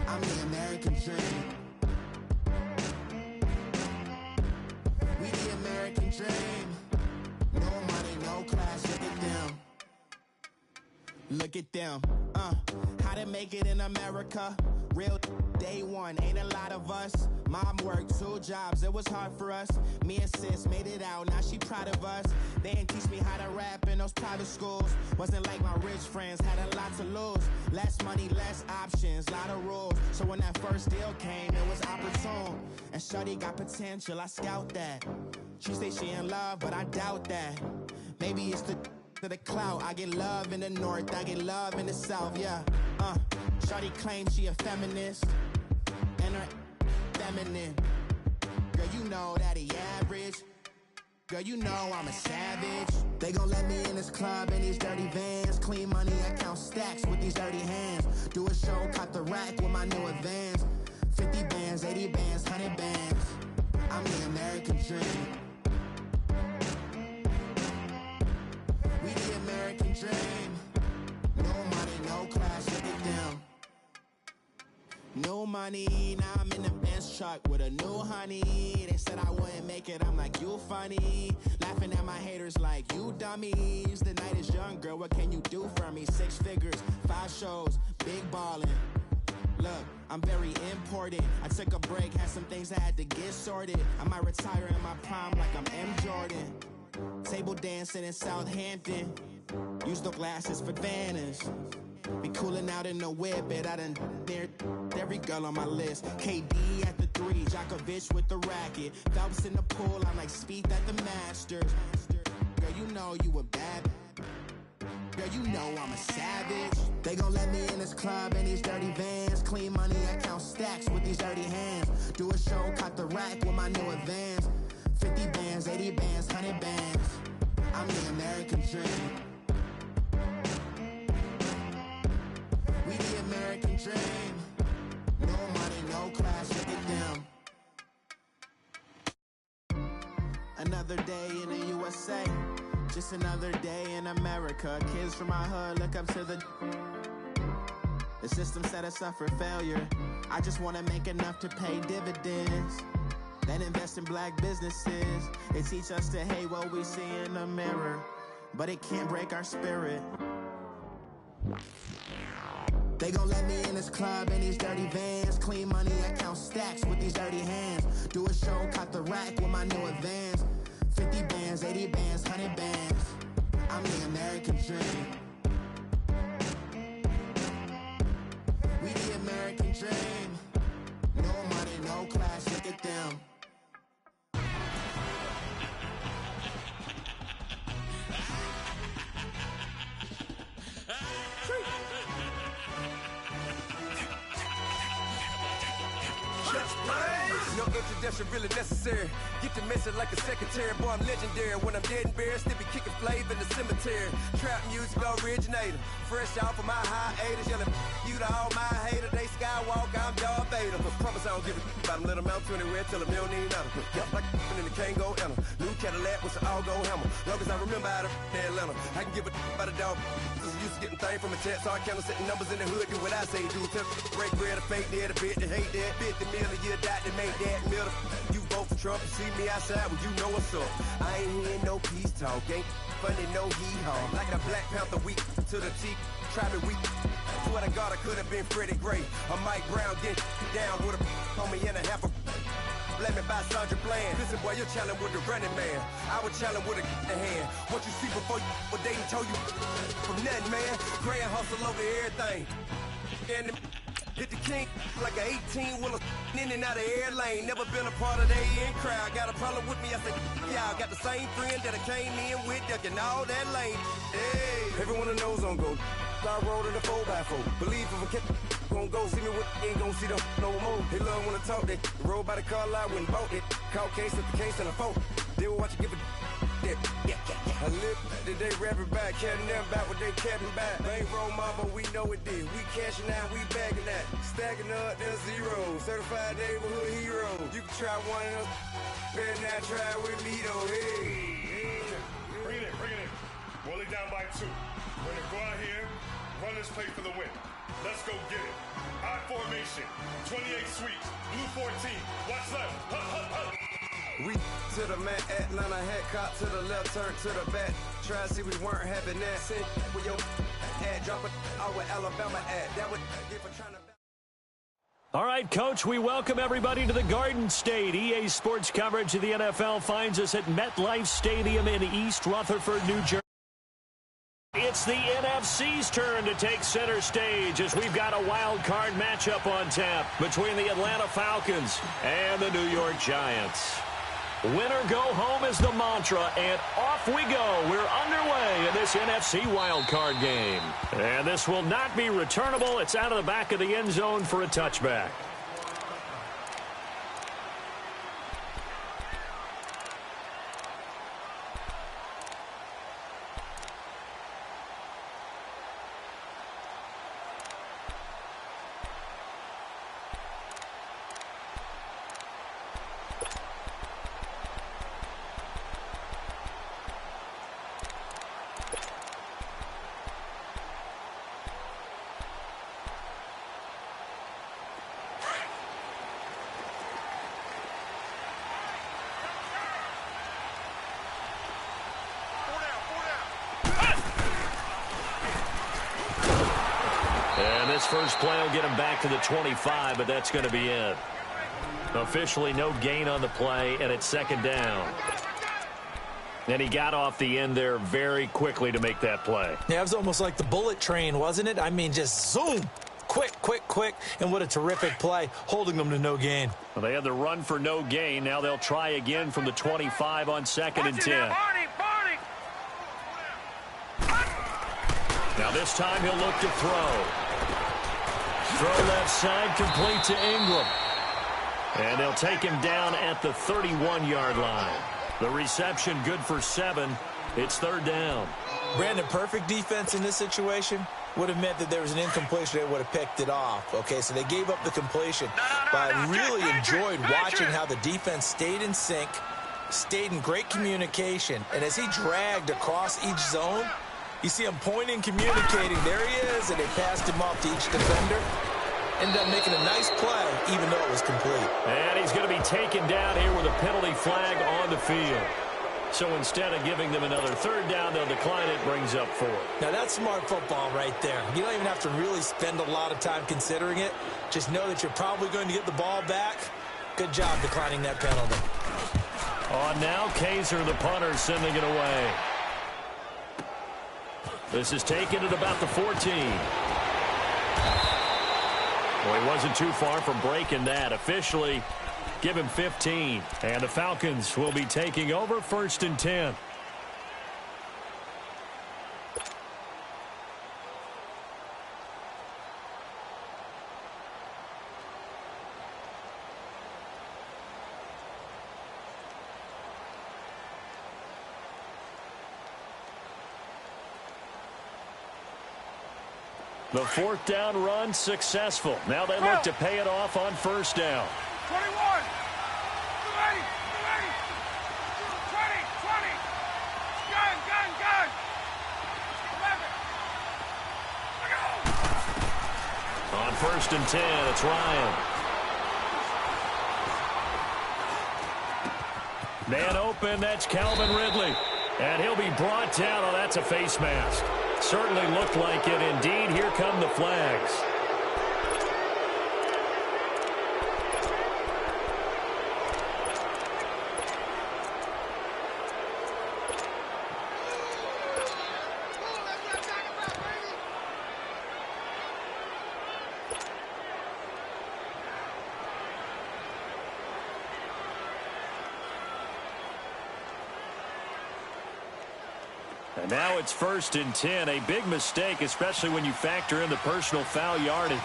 I'm the American dream. We the American dream. No money, no class, look at them. Look at them, how to make it in America. Real day one, ain't a lot of us. Mom worked 2 jobs, it was hard for us. Me and sis made it out, now she proud of us. They didn't teach me how to rap in those private schools. Wasn't like my rich friends, had a lot to lose. Less money, less options, lot of rules. So when that first deal came, it was opportune. And shorty got potential, I scout that. She say she in love, but I doubt that. Maybe it's to the clout. I get love in the north, I get love in the south, yeah. Shorty claims she a feminist, and her feminine. Girl, you know that he average. Girl, you know I'm a savage. They gon' let me in this club in these dirty vans. Clean money, I count stacks with these dirty hands. Do a show, caught the rack with my new advance. 50 bands, 80 bands, 100 bands. I'm the American dream. We the American dream. No money, no class, look at them. No money, now I'm in the Benz truck with a new honey. They said I wouldn't make it, I'm like, you funny. Laughing at my haters like, you dummies. The night is young, girl, what can you do for me? 6 figures, 5 shows, big ballin'. Look, I'm very important. I took a break, had some things I had to get sorted. I might retire in my prime like I'm M. Jordan. Table dancing in Southampton. Use the glasses for Vannas. Be cooling out in the whip, but I done near every girl on my list. KD at the 3, Djokovic with the racket. Phelps in the pool, I'm like Spieth at the Masters. Girl, you know you a bad. Girl, you know I'm a savage. They gon' let me in this club in these dirty vans. Clean money, I count stacks with these dirty hands. Do a show, caught the rack with my new advance. 50 bands, 80 bands, 100 bands. I'm the American dream. We the American dream. No money, no class, look at them. Another day in the USA. Just another day in America. Kids from my hood look up to the system set us up for failure. I just wanna make enough to pay dividends. Then invest in black businesses. They teach us to hate what we see in the mirror, but it can't break our spirit. They gon' let me in this club in these dirty vans. Clean money, I count stacks with these dirty hands. Do a show, caught the rack with my new advance. 50 bands, 80 bands, 100 bands. I'm the American dream. We the American dream. No money, no class, look at them. No introduction really necessary. Get the message like a secretary. Boy, I'm legendary. When I'm dead and buried, still be kicking flavor in the cemetery. Trap music originator. Fresh off of my hiatus. Yelling you to all my haters. They skywalk, I'm Darth Vader. But promise I don't give a about them. Let them out to anywhere. Tell them you don't need nothing. Yup, like in the Kango enter. New Cadillac with some all-gold hammer. Long as I remember out of Atlanta. I can give a about a dog. Used to getting things from a text. So I count setting numbers in the hood. Do what I say do. Tell break bread, a fake dead, a bit to hate that. 50 million, you die to make that middle. You vote for Trump and see me outside, well, you know what's up. I ain't hearing no peace talk, ain't funny, no hee-haw. Like the Black Panther week to the T, try me weak. Swear to God, I could have been Freddie Gray. Or Mike Brown get down with a homie and a half a. Let me buy Sandra Bland. Listen, boy, you're challenging with the running man. I was challenging with a hand. What you see before you, what they told you from nothing, man. Grand hustle over everything. And hit the king like an 18-wheeler in and out of air lane. Never been a part of the in crowd. Got a problem with me, I said, y'all got the same friend that I came in with, ducking all that lane. Hey, everyone knows on go. I rolled in a 4x4. Believe if I kept gon' go, see me with ain't gon' see them no more. They love when I talk, they roll by the car lot when bought it. Call case at the case and a phone. They will watch you give a that. I live today rapping back, catching them back what they capping back. They ain't roll mama, we know it did. We cashing out, we bagging that. Stacking up, there's zero. Certified neighborhood hero. You can try one of those, better not try with me though. Hey. Bring it in. Roll it down by 2. We're gonna go out here, run this play for the win. Let's go get it. I formation. action. 28 sweeps. Blue 14. Watch left. Hup, hup, hup. We to the man, Atlanta head cop to the left, turn to the back. Try to see we weren't having that. Send with your ad, drop it out with Alabama ad. That would get for trying to. All right, Coach, we welcome everybody to the Garden State. EA Sports coverage of the NFL finds us at MetLife Stadium in East Rutherford, New Jersey. It's the NFC's turn to take center stage as we've got a wild card matchup on tap between the Atlanta Falcons and the New York Giants. Winner go home is the mantra, and off we go. We're underway in this NFC wildcard game. And this will not be returnable. It's out of the back of the end zone for a touchback. And this first play will get him back to the 25, but that's going to be it. Officially no gain on the play, and it's second down. And he got off the end there very quickly to make that play. Yeah, it was almost like the bullet train, wasn't it? I mean, just zoom. Quick, quick, quick. And what a terrific play, holding them to no gain. Well, they had the run for no gain. Now they'll try again from the 25 on 2nd and 10. Now this time he'll look to throw. Throw left side, complete to Ingram. And they'll take him down at the 31-yard line. The reception good for 7. It's third down. Brandon, perfect defense in this situation would have meant that there was an incompletion. They would have picked it off. Okay, so they gave up the completion. But I really enjoyed watching how the defense stayed in sync, stayed in great communication. And as he dragged across each zone, you see him pointing, communicating. There he is, and they passed him off to each defender. Ended up making a nice play, even though it was complete. And he's going to be taken down here with a penalty flag on the field. So instead of giving them another third down, they'll decline it, brings up 4. Now, that's smart football right there. You don't even have to really spend a lot of time considering it. Just know that you're probably going to get the ball back. Good job declining that penalty. On now, Kaiser, the punter, sending it away. This is taken at about the 14. Well, he wasn't too far from breaking that. Officially, give him 15. And the Falcons will be taking over 1st and 10. The 4th down run successful. Now they look to pay it off on 1st down. 21, 20, 20. Gun. 11. On 1st and 10, it's Ryan. Man open, that's Calvin Ridley. And he'll be brought down. Oh, that's a face mask. Certainly looked like it. Indeed, here come the flags. And now it's 1st and 10. A big mistake, especially when you factor in the personal foul yardage. 21.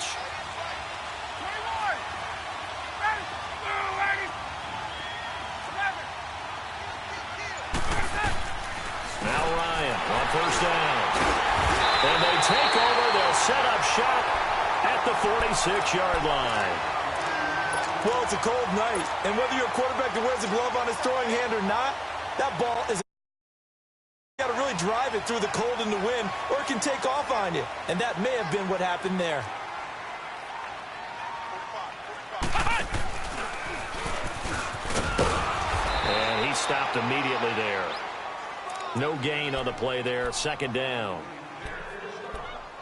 Ready. Move, ready. 11. Now Ryan on 1st down. And they take over. They'll set up shop at the 46-yard line. Well, it's a cold night, and whether you're a quarterback that wears a glove on his throwing hand or not, that ball is got to really drive it through the cold and the wind, or it can take off on you. And that may have been what happened there. stopped immediately there. No gain on the play there. Second down.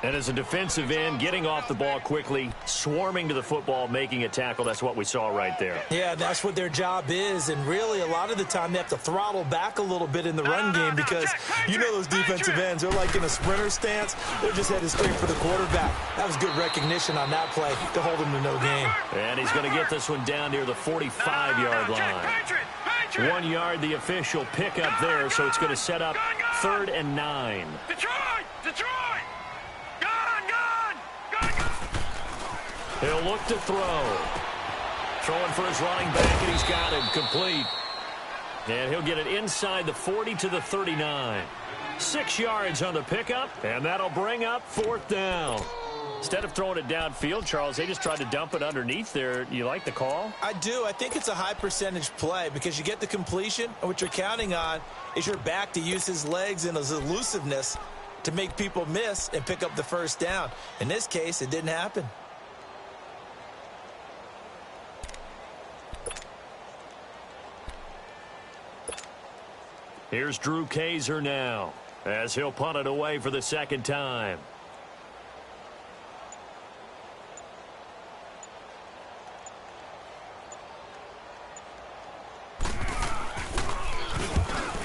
And as a defensive end, getting off the ball quickly, swarming to the football, making a tackle, that's what we saw right there. Yeah, that's what their job is, and really a lot of the time they have to throttle back a little bit in the run game because you know those defensive ends, they're like in a sprinter stance. They're just headed straight for the quarterback. That was good recognition on that play to hold him to no gain. And he's going to get this one down near the 45-yard line. 1 yard, the official pickup there, so it's going to set up 3rd and 9. Detroit! He'll look to throw. Throwing for his running back, and he's got him complete. And he'll get it inside the 40 to the 39. 6 yards on the pickup, and that'll bring up 4th down. Instead of throwing it downfield, Charles, they just tried to dump it underneath there. You like the call? I do. I think it's a high percentage play because you get the completion, and what you're counting on is your back to use his legs and his elusiveness to make people miss and pick up the 1st down. In this case, it didn't happen. Here's Drew Kaiser now as he'll punt it away for the 2nd time.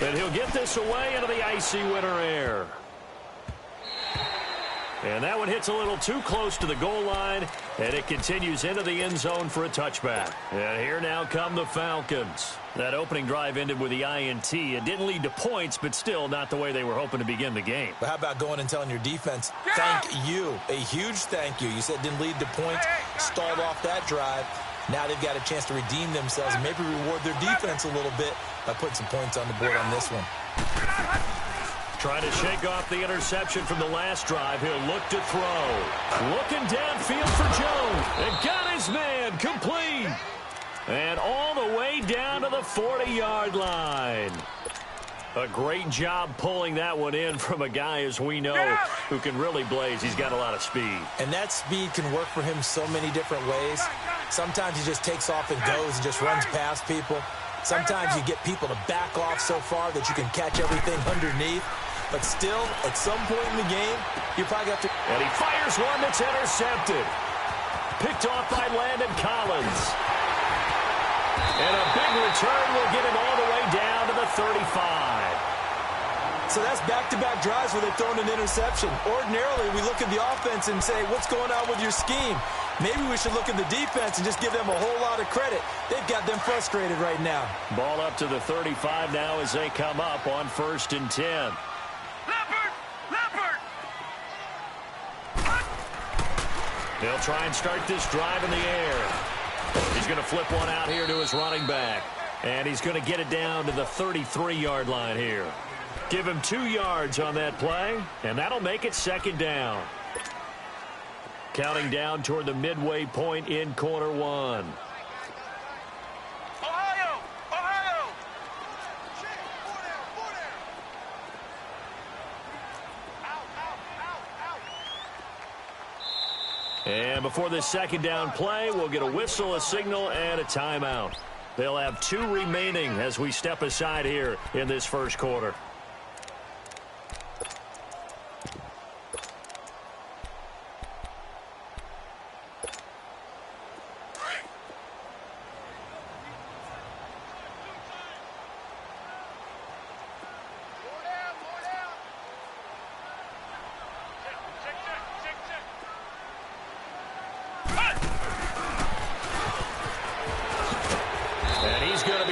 And he'll get this away into the icy winter air. And that one hits a little too close to the goal line, and it continues into the end zone for a touchback. And here now come the Falcons. That opening drive ended with the INT. It didn't lead to points, but still not the way they were hoping to begin the game. But how about going and telling your defense, thank you, a huge thank you. You said it didn't lead to points, stalled off that drive. Now they've got a chance to redeem themselves and maybe reward their defense a little bit by putting some points on the board on this one. Trying to shake off the interception from the last drive. He'll look to throw. Looking downfield for Jones. And got his man complete. And all the way down to the 40-yard line. A great job pulling that one in from a guy, as we know, who can really blaze. He's got a lot of speed. And that speed can work for him so many different ways. Sometimes he just takes off and goes and just runs past people. Sometimes you get people to back off so far that you can catch everything underneath. But still, at some point in the game, you probably have to... And he fires one that's intercepted. Picked off by Landon Collins. And a big return will get him all the way down to the 35. So that's back-to-back drives where they've thrown an interception. Ordinarily, we look at the offense and say, what's going on with your scheme? Maybe we should look at the defense and just give them a whole lot of credit. They've got them frustrated right now. Ball up to the 35 now as they come up on 1st and 10. Leopard! They'll try and start this drive in the air. He's going to flip one out here to his running back. And he's going to get it down to the 33-yard line here. Give him 2 yards on that play, and that'll make it 2nd down. Counting down toward the midway point in quarter 1. Ohio! And before this 2nd down play, we'll get a whistle, a signal, and a timeout. They'll have 2 remaining as we step aside here in this 1st quarter.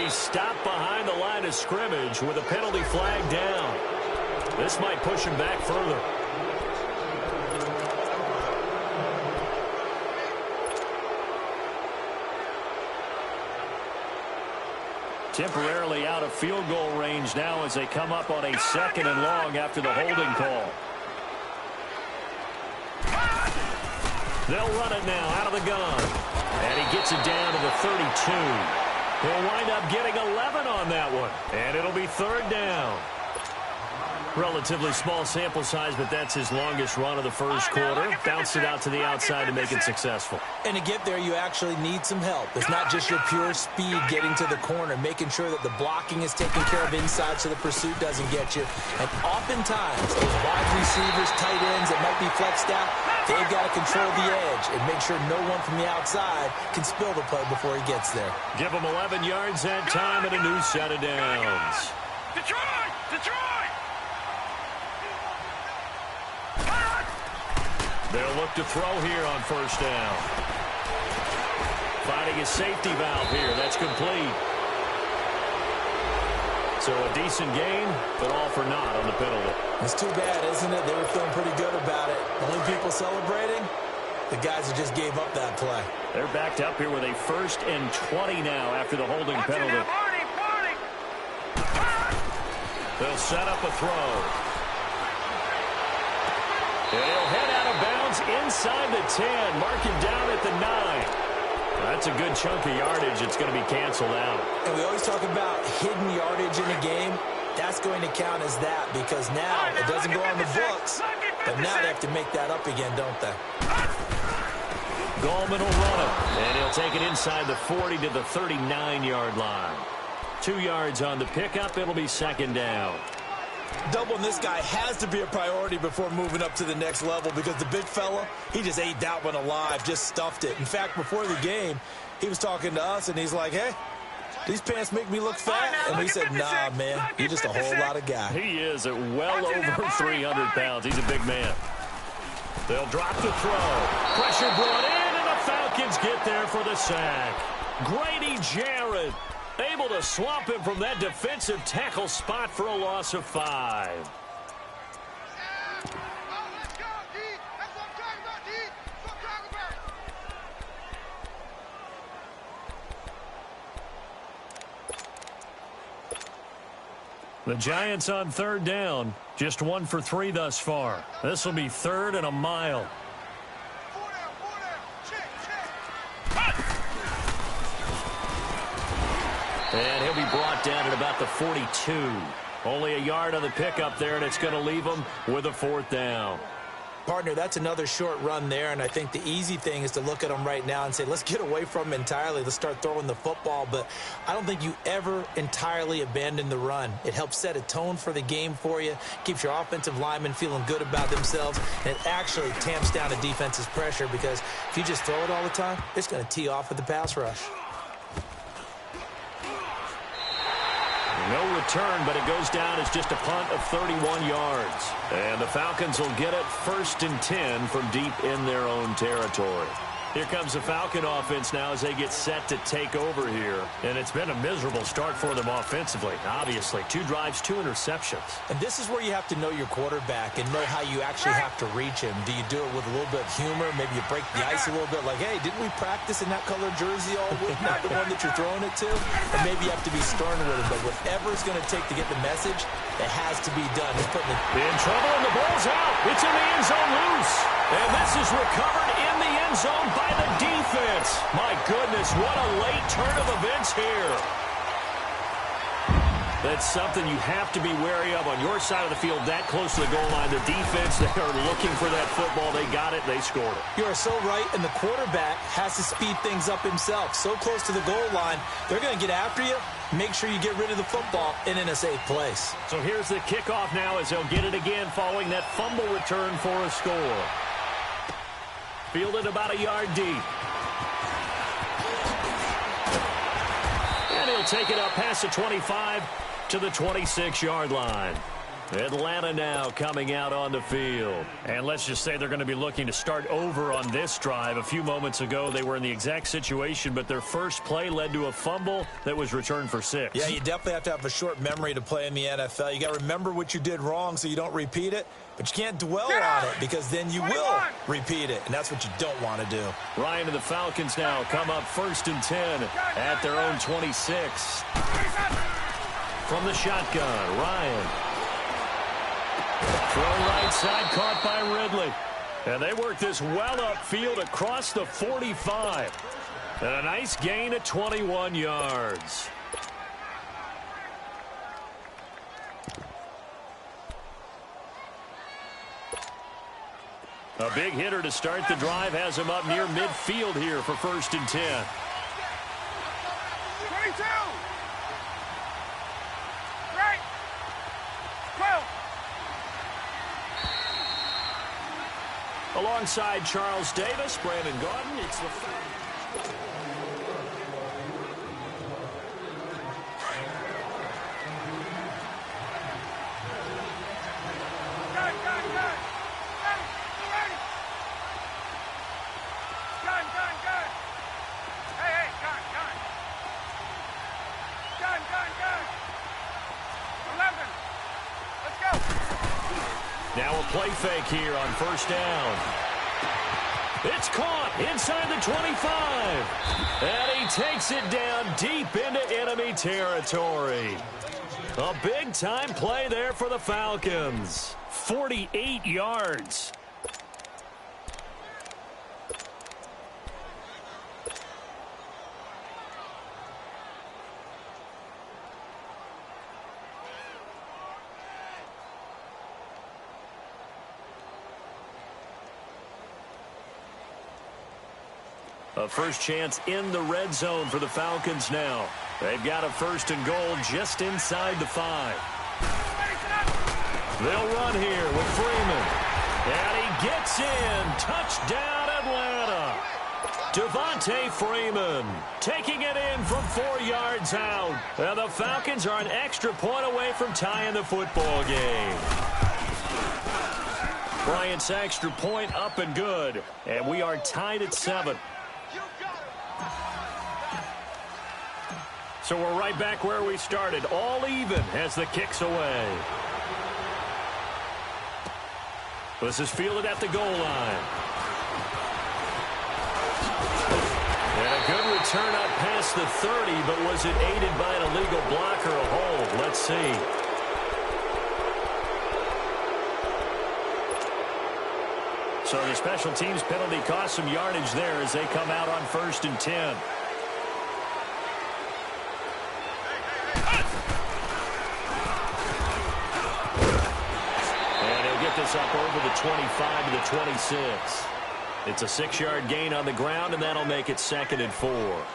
Stopped behind the line of scrimmage with a penalty flag down. This might push him back further. Temporarily out of field goal range now as they come up on a 2nd and long after the holding call. They'll run it now out of the gun. And he gets it down to the 32. He'll wind up getting 11 on that one. And it'll be 3rd down. Relatively small sample size, but that's his longest run of the first quarter. Bounced it out to the outside to make it successful. And to get there, you actually need some help. It's not just your pure speed getting to the corner, making sure that the blocking is taken care of inside so the pursuit doesn't get you. And oftentimes, those wide receivers, tight ends that might be flexed out, they've got to control the edge and make sure no one from the outside can spill the play before he gets there. Give him 11 yards that time and a new set of downs. Detroit! Detroit! They'll look to throw here on first down. Finding a safety valve here. That's complete. So a decent gain, but all for naught on the penalty. It's too bad, isn't it? They were feeling pretty good about it. The only people celebrating, the guys who just gave up that play. They're backed up here with a 1st and 20 now after the holding penalty. They'll set up a throw. And he'll head out of bounds inside the 10. Mark him down at the 9. That's a good chunk of yardage. It's going to be canceled out. And we always talk about hidden yardage in a game. That's going to count as that because now it doesn't go on the books, but now they have to make that up again, don't they? Gallman will run it, and he'll take it inside the 40 to the 39-yard line. 2 yards on the pickup. It'll be 2nd down. Doubling this guy has to be a priority before moving up to the next level because the big fella, he just ate that one alive, just stuffed it. In fact, before the game, he was talking to us, and he's like, hey, these pants make me look fat. And we said, nah, man, you're just a whole lot of guy. He is at well over 300 pounds. He's a big man. They'll drop the throw. Pressure brought in, and the Falcons get there for the sack. Grady Jarrett able to swamp him from that defensive tackle spot for a loss of 5. The Giants on 3rd down. Just 1 for 3 thus far. This will be 3rd and a mile. And he'll be brought down at about the 42. Only a yard on the pickup there, and it's going to leave him with a 4th down. Partner, that's another short run there, and I think the easy thing is to look at him right now and say, let's get away from him entirely. Let's start throwing the football, but I don't think you ever entirely abandon the run. It helps set a tone for the game for you, keeps your offensive linemen feeling good about themselves, and it actually tamps down a defense's pressure because if you just throw it all the time, it's going to tee off with the pass rush. No return, but it goes down as just a punt of 31 yards. And the Falcons will get it 1st and 10 from deep in their own territory. Here comes the Falcon offense now as they get set to take over here. And it's been a miserable start for them offensively, obviously. 2 drives, 2 interceptions. And this is where you have to know your quarterback and know how you actually have to reach him. Do you do it with a little bit of humor? Maybe you break the ice a little bit like, hey, didn't we practice in that colored jersey all week? Not the one that you're throwing it to? Or maybe you have to be stern with him. But whatever it's going to take to get the message, it has to be done. He's putting it in trouble, and the ball's out. It's in the end zone loose. And this is recovered in the end zone by the defense. My goodness, what a late turn of events here. That's something you have to be wary of on your side of the field, that close to the goal line. The defense, they are looking for that football. They got it. They scored it. You are so right, and the quarterback has to speed things up himself. So close to the goal line, they're going to get after you. Make sure you get rid of the football and in a safe place. So here's the kickoff now as they'll get it again following that fumble return for a score. Fielded about a yard deep. And he'll take it up past the 25 to the 26-yard line. Atlanta now coming out on the field. And let's just say they're going to be looking to start over on this drive. A few moments ago, they were in the exact situation, but their first play led to a fumble that was returned for 6. Yeah, you definitely have to have a short memory to play in the NFL. You got to remember what you did wrong so you don't repeat it, but you can't dwell on it because then you will repeat it, and that's what you don't want to do. Ryan and the Falcons now come up 1st and 10 at their own 26. From the shotgun, Ryan. Throw right side, caught by Ridley. And they work this well upfield across the 45. And a nice gain at 21 yards. A big hitter to start the drive has him up near midfield here for 1st and 10. 22. Right. 12. Alongside Charles Davis, Brandon Gordon, it's the Now a play fake here on 1st down. It's caught inside the 25. And he takes it down deep into enemy territory. A big-time play there for the Falcons. 48 yards. A first chance in the red zone for the Falcons now. They've got a 1st and goal just inside the 5. They'll run here with Freeman. And he gets in. Touchdown, Atlanta. Devontae Freeman taking it in from 4 yards out. And the Falcons are an extra point away from tying the football game. Bryant's extra point up and good. And we are tied at 7. So we're right back where we started, all even as the kick's away. This is fielded at the goal line. And a good return up past the 30, but was it aided by an illegal block or a hold? Let's see. So the special teams penalty cost some yardage there as they come out on 1st and 10. This up over the 25 to the 26. It's a 6-yard gain on the ground, and that'll make it 2nd and 4.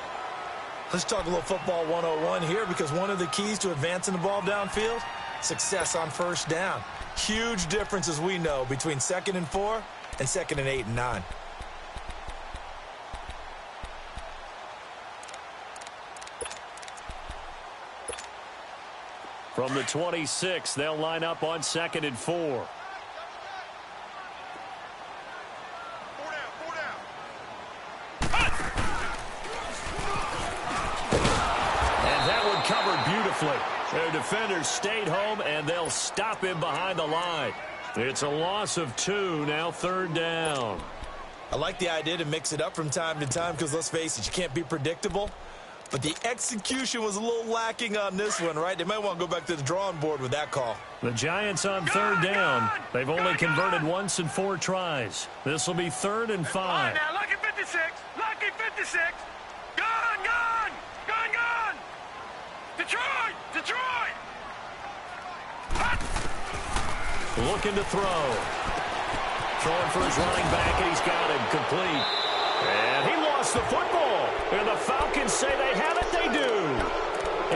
Let's talk a little football 101 here, because one of the keys to advancing the ball downfield, success on 1st down. Huge difference, as we know, between 2nd and 4 and 2nd and 8 and 9. From the 26, they'll line up on 2nd and 4. Their defenders stayed home, and they'll stop him behind the line. It's a loss of 2, now 3rd down. I like the idea to mix it up from time to time because, let's face it, you can't be predictable. But the execution was a little lacking on this one, right? They might want to go back to the drawing board with that call. The Giants on 3rd down. They've only converted once in 4 tries. This will be 3rd and 5. Now, lucky 56. Lucky 56. Gone, gone. Gone, gone. Detroit! Detroit! Looking to throw. Throwing for his running back, and he's got him complete. And he lost the football. And the Falcons say they have it. They do.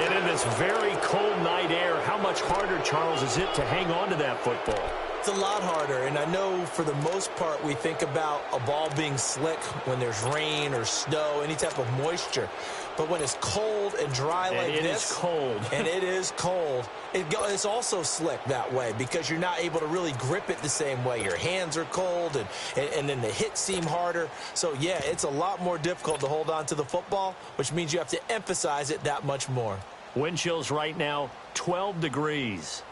And in this very cold night air, how much harder, Charles, is it to hang on to that football? It's a lot harder, and I know for the most part we think about a ball being slick when there's rain or snow, any type of moisture. But when it's cold and dry like this, it is cold. And it is cold, it's also slick that way because you're not able to really grip it the same way. Your hands are cold, and then the hits seem harder. So, yeah, it's a lot more difficult to hold on to the football, which means you have to emphasize it that much more. Wind chills right now, 12 degrees.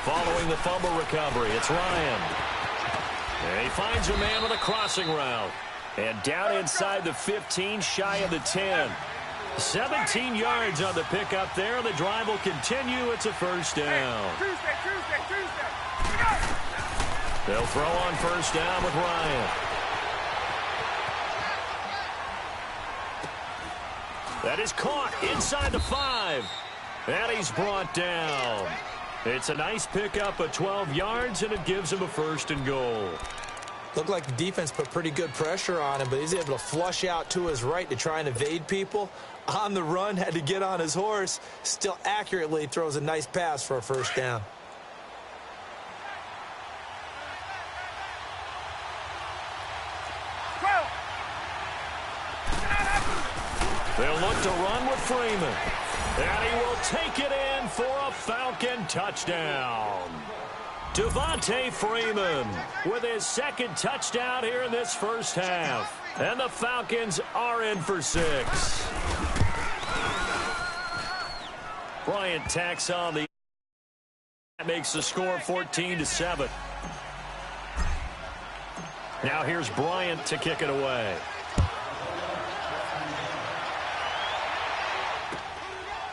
Following the fumble recovery, it's Ryan. And he finds a man with a crossing route. And down inside the 15, shy of the 10. 17 yards on the pickup there. The drive will continue. It's a 1st down. Tuesday. They'll throw on 1st down with Ryan. That is caught inside the 5. And he's brought down. It's a nice pickup of 12 yards, and it gives him a 1st and goal. Looked like the defense put pretty good pressure on him, but he's able to flush out to his right to try and evade people. On the run, had to get on his horse. Still accurately throws a nice pass for a 1st down. They'll look to run with Freeman. And he will take it in for a Falcon touchdown. Devontae Freeman with his 2nd touchdown here in this first half. And the Falcons are in for 6. Bryant tacks on the... That makes the score 14-7. Now here's Bryant to kick it away.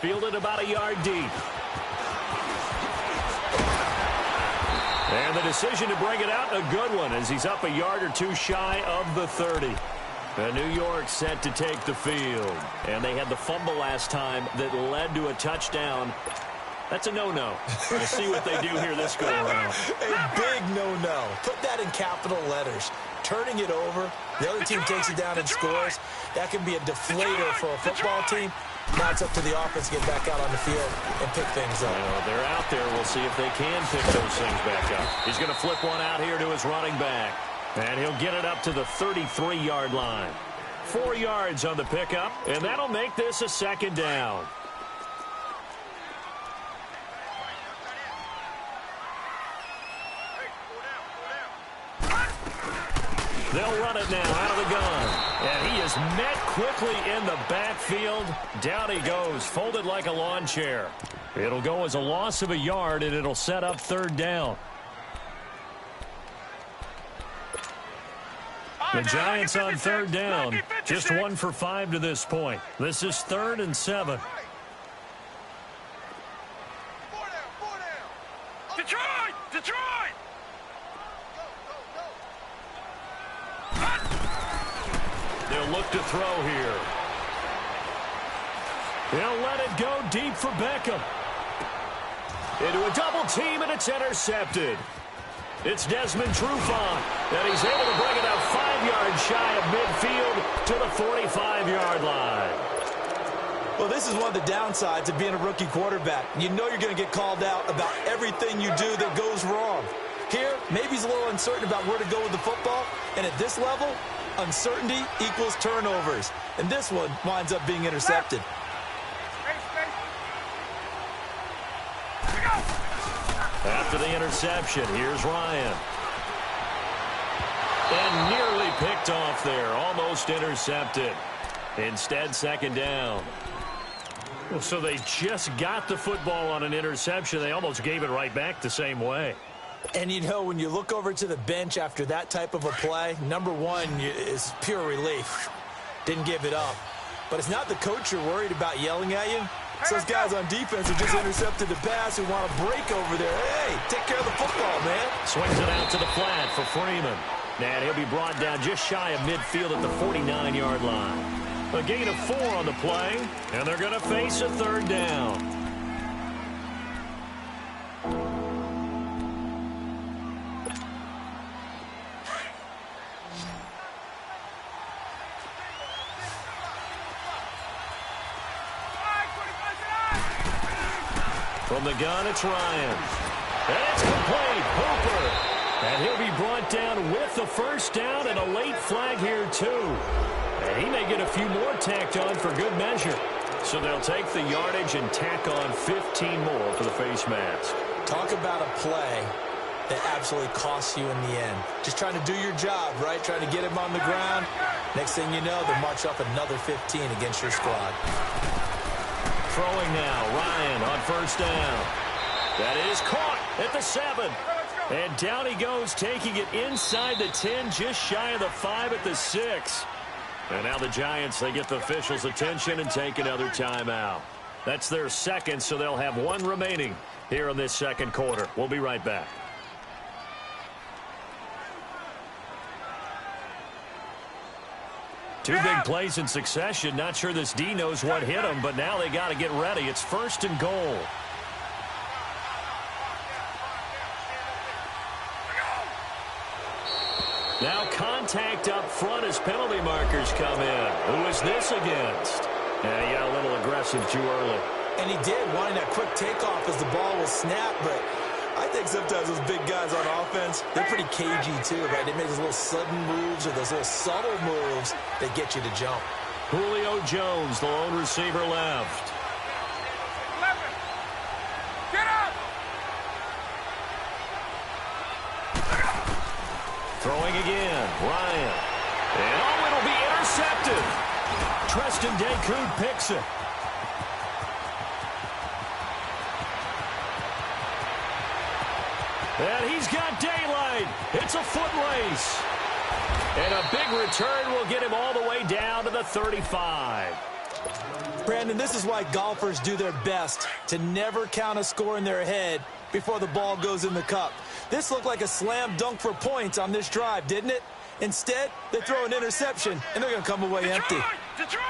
Fielded about a yard deep. And the decision to bring it out, a good one, as he's up a yard or 2 shy of the 30. And New York set to take the field. And they had the fumble last time that led to a touchdown. That's a no-no. We'll see what they do here this go-around. A big no-no. Put that in capital letters. Turning it over, the other team takes it down and scores. That can be a deflator for a football team. Now it's up to the offense to get back out on the field and pick things up. Well, they're out there. We'll see if they can pick those things back up. He's going to flip one out here to his running back. And he'll get it up to the 33-yard line. 4 yards on the pickup, and that'll make this a 2nd down. They'll run it now out of the gun. And he is met quickly in the backfield. Down he goes, folded like a lawn chair. It'll go as a loss of a yard, and it'll set up 3rd down. The Giants on 3rd down. Just 1 for 5 to this point. This is 3rd and 7. Detroit! Detroit! They'll look to throw here. They'll let it go deep for Beckham. Into a double team, and it's intercepted. It's Desmond Trufant, and he's able to bring it out 5 yards shy of midfield to the 45-yard line. Well, this is one of the downsides of being a rookie quarterback. You know you're going to get called out about everything you do that goes wrong. Here, maybe he's a little uncertain about where to go with the football, and at this level, uncertainty equals turnovers. And this one winds up being intercepted. After the interception, here's Ryan. And nearly picked off there, almost intercepted. Instead, 2nd down. Well, so they just got the football on an interception. They almost gave it right back the same way. And, you know, when you look over to the bench after that type of a play, number one is pure relief. Didn't give it up. But it's not the coach you're worried about yelling at you. It's those guys on defense who just intercepted the pass who want to break over there. Hey, take care of the football, man. Swings it out to the flat for Freeman. And he'll be brought down just shy of midfield at the 49-yard line. A gain of 4 on the play, and they're going to face a 3rd down. From the gun, it's Ryan. And it's complete. Hooper. And he'll be brought down with the 1st down and a late flag here, too. And he may get a few more tacked on for good measure. So they'll take the yardage and tack on 15 more for the face mask. Talk about a play that absolutely costs you in the end. Just trying to do your job, right? Trying to get him on the ground. Next thing you know, they'll march up another 15 against your squad. Throwing now, Ryan on 1st down. That is caught at the 7. And down he goes, taking it inside the 10, just shy of the 5 at the 6. And now the Giants, they get the officials' attention and take another timeout. That's their 2nd, so they'll have 1 remaining here in this 2nd quarter. We'll be right back. Two big plays in succession. Not sure this D knows what hit him, but now they got to get ready. It's 1st and goal. Now contact up front as penalty markers come in. Who is this against? Yeah, he got a little aggressive too early. And he did, wanting that quick takeoff as the ball was snapped, but I think sometimes those big guys on offense, they're pretty cagey too, right? They make those little sudden moves or those little subtle moves that get you to jump. Julio Jones, the lone receiver left. Get up! Throwing again, Ryan. And oh, it'll be intercepted. Treston Decoud picks it. And he's got daylight. It's a foot race. And a big return will get him all the way down to the 35. Brandon, this is why golfers do their best to never count a score in their head before the ball goes in the cup. This looked like a slam dunk for points on this drive, didn't it? Instead, they throw an interception, and they're going to come away empty. Detroit!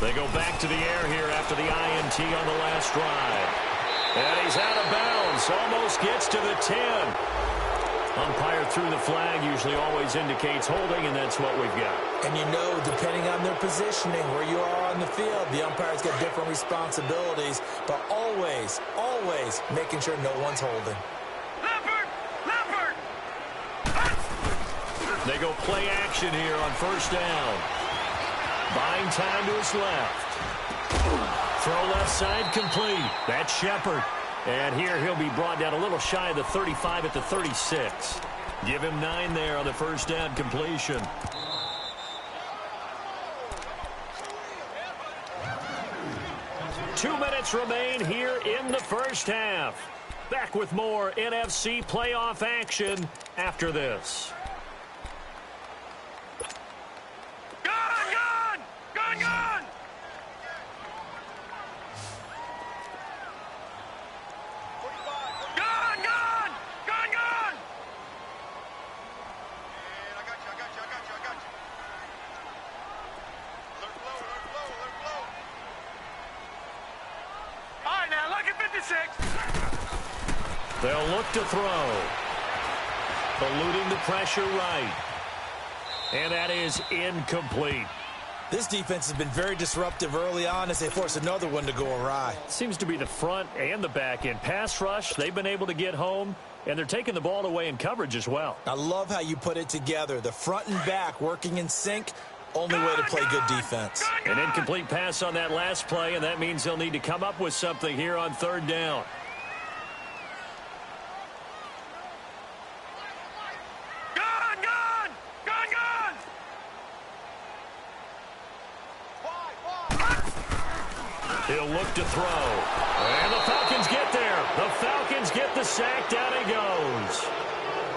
They go back to the air here after the INT on the last drive. And he's out of bounds. Almost gets to the 10. Umpire threw the flag. Usually always indicates holding, and that's what we've got. And you know, depending on their positioning, where you are on the field, the umpire's got different responsibilities. But always, always making sure no one's holding. Leopard! Leopard! They go play action here on 1st down. Buying time to his left. Throw left side complete. That's Shepard. And here he'll be brought down a little shy of the 35 at the 36. Give him 9 there on the 1st down completion. Two minutes remain here in the 1st half. Back with more NFC playoff action after this. They'll look to throw. Eluding the pressure right. And that is incomplete. This defense has been very disruptive early on as they force another one to go awry. Seems to be the front and the back end. Pass rush, they've been able to get home, and they're taking the ball away in coverage as well. I love how you put it together. The front and back working in sync. Only way to play good defense. An incomplete pass on that last play, and that means they'll need to come up with something here on 3rd down. He'll look to throw. And the Falcons get there. The Falcons get the sack. Down he goes.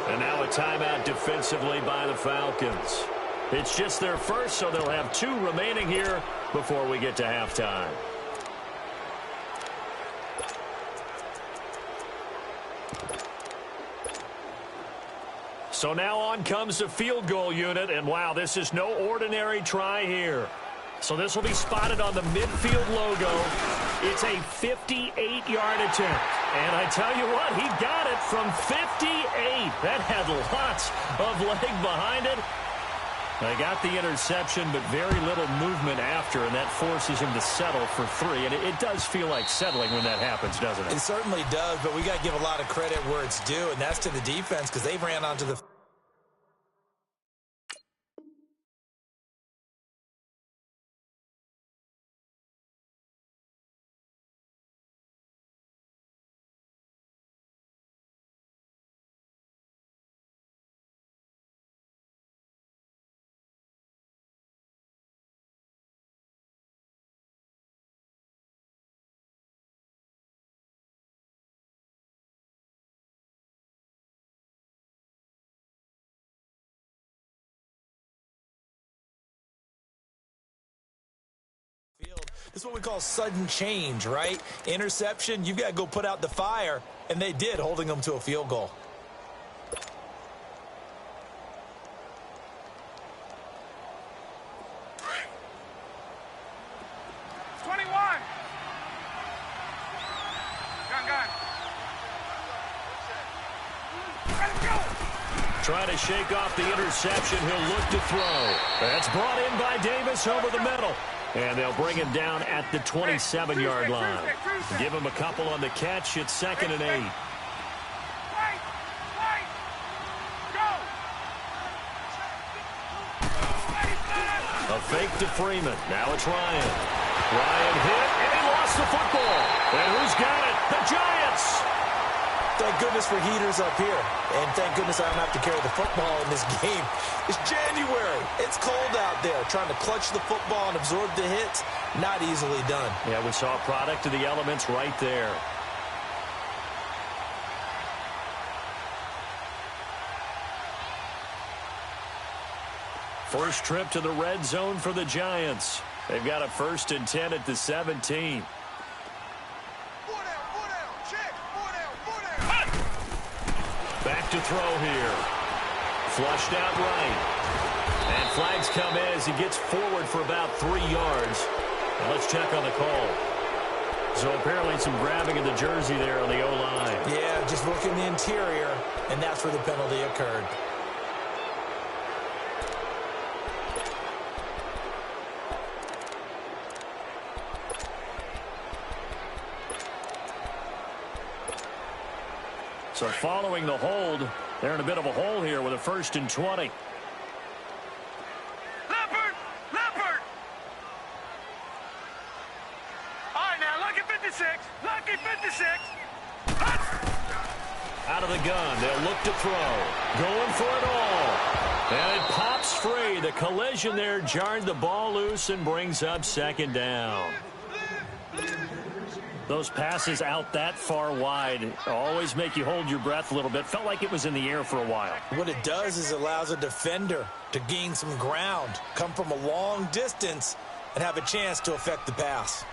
And now a timeout defensively by the Falcons. It's just their first, so they'll have 2 remaining here before we get to halftime. So now on comes the field goal unit, and wow, this is no ordinary try here. So this will be spotted on the midfield logo. It's a 58-yard attempt. And I tell you what, he got it from 58. That had lots of leg behind it. They got the interception, but very little movement after, and that forces him to settle for 3. And it does feel like settling when that happens, doesn't it? It certainly does, but we got to give a lot of credit where it's due, and that's to the defense because they ran onto the field. This is what we call sudden change, right? Interception, you've got to go put out the fire. And they did, holding them to a field goal. Trying to shake off the interception. He'll look to throw. That's brought in by Davis over the middle. And they'll bring him down at the 27-yard line. Give him a couple on the catch. It's 2nd and 8. A fake to Freeman. Now it's Ryan. Ryan hit, and he lost the football. And who's got it? The Giants. Thank goodness for heaters up here. And thank goodness I don't have to carry the football in this game. It's January. It's cold out there. Trying to clutch the football and absorb the hits, not easily done. Yeah, we saw a product of the elements right there. First trip to the red zone for the Giants. They've got a 1st and 10 at the 17. Back to throw here. Flushed out right. And flags come in as he gets forward for about 3 yards. And let's check on the call. So apparently some grabbing of the jersey there on the O-line. Yeah, just look in the interior, and that's where the penalty occurred. So following the hold, they're in a bit of a hole here with a 1st and 20. Leopard! Leopard! All right, now, lucky 56. Lucky 56. Out of the gun, they'll look to throw. Going for it all. And it pops free. The collision there jarred the ball loose and brings up 2nd down. Those passes out that far wide always make you hold your breath a little bit. Felt like it was in the air for a while. What it does is it allows a defender to gain some ground, come from a long distance, and have a chance to affect the pass.